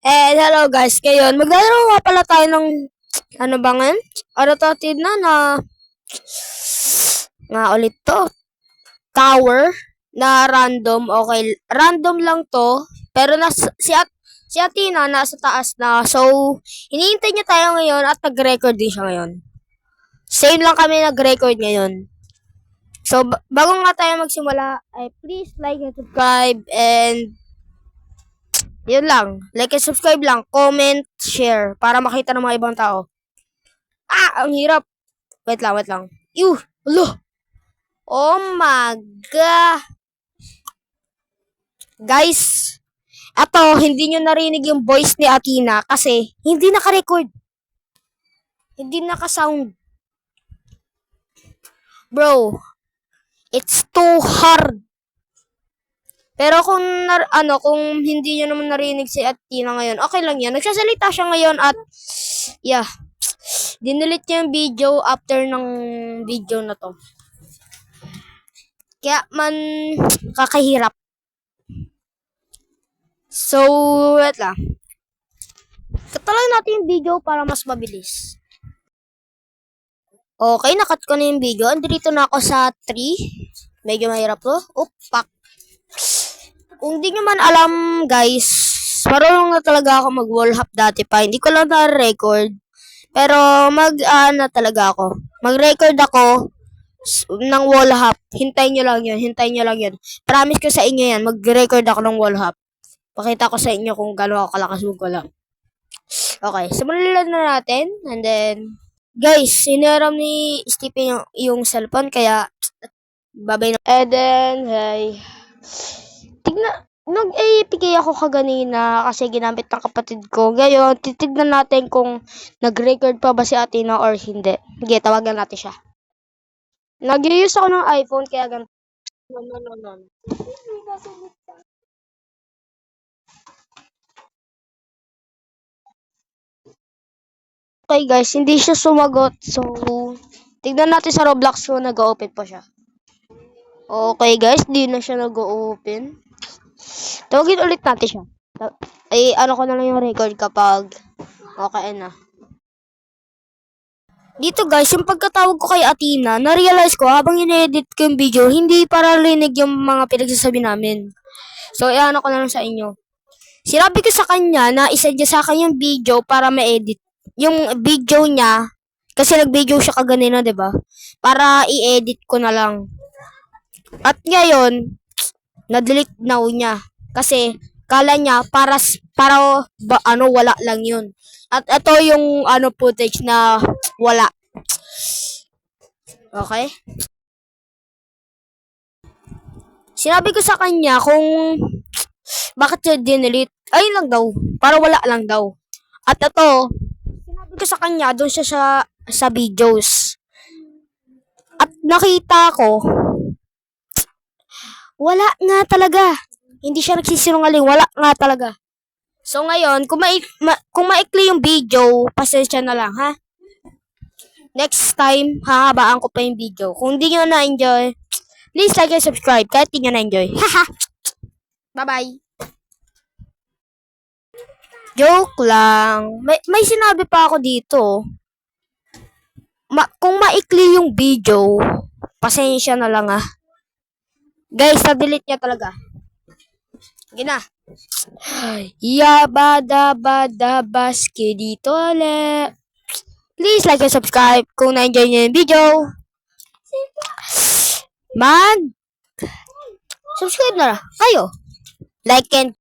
Hello guys, ngayon maglalaro nga pala tayo ng ano ba ngayon? Ano to nga ulit to? Tower na random, okay. Random lang to, pero si Athena nasa taas na. So, hinihintay niya tayo ngayon at nag-record din siya ngayon. Same lang kami nag-record ngayon. So, bago nga tayo magsimula, please like and subscribe and yun lang. Like and subscribe lang. Comment, share. Para makita ng mga ibang tao. Ang hirap. Wait lang. Ulo. Oh my God. Guys, eto, hindi nyo narinig yung voice ni Athena kasi hindi naka-record. Hindi naka-sound. Bro, it's too hard. Pero kung hindi niyo naman narinig si Athena ngayon, okay lang yan. Nagsasalita siya ngayon at, yeah. Dinilit niya yung video after ng video na to. Kaya man, kakahirap. So, wait lang. Katuloy natin yung video para mas mabilis. Okay, nakat ko na yung video. Andito na ako sa 3. Medyo mahirap to. Pak. Kung di nyo man alam, guys, marunong na talaga ako mag-wall hop dati pa. Hindi ko lang na-record. Pero talaga ako. Mag-record ako ng wall hop. Hintayin nyo lang yun. Promise ko sa inyo yan. Mag-record ako ng wall hop. Pakita ko sa inyo kung gano'n ako kalakas mag-wall hop. Okay, simulan na natin. And then, guys, sinaram ni Stephen yung cellphone. Kaya, babay na. And then, hey. Nag-APK ako kaganina kasi ginamit ng kapatid ko. Ngayon, titignan natin kung nag-record pa ba si Athena or hindi. Sige, tawagan natin siya. Nag-use ako ng iPhone kaya ganito. No. Okay guys, hindi siya sumagot. So, tignan natin sa Roblox kung nag-open pa siya. Okay guys, di na siya nag-open. Tawagin ulit natin siya. Ano ko na lang yung record kapag okay na. Dito guys, yung pagkatawag ko kay Athena, na-realize ko habang in-edit ko yung video, hindi para rinig yung mga pinagsasabi namin. So, ano ko na lang sa inyo. Sinabi ko sa kanya na isend niya sa akin yung video para ma-edit. Yung video niya, kasi nag-video siya kaganina, 'di ba? Para i-edit ko na lang. At ngayon, na-delete now niya. Kasi kala niya para wala lang 'yun. At ito yung footage na wala. Okay? Sinabi ko sa kanya kung bakit siya dinelete. Ayun lang daw. Para wala lang daw. At ito, sinabi ko sa kanya, doon siya sa videos. At nakita ko, wala nga talaga. Hindi siya nagsisinungaling. Wala nga talaga. So ngayon, kung maikli yung video, pasensya na lang, ha? Next time, hahabaan ko pa yung video. Kung hindi nyo na-enjoy, please like and subscribe kahit hindi nyo na-enjoy. Haha! Bye-bye! Joke lang. May sinabi pa ako dito. Kung maikli yung video, pasensya na lang, ha? Guys, na-delete niya talaga. Sige na. Yabada baski dito ulit. Please like and subscribe kung na-enjoy niyo yung video. Man, subscribe na kayo. Like and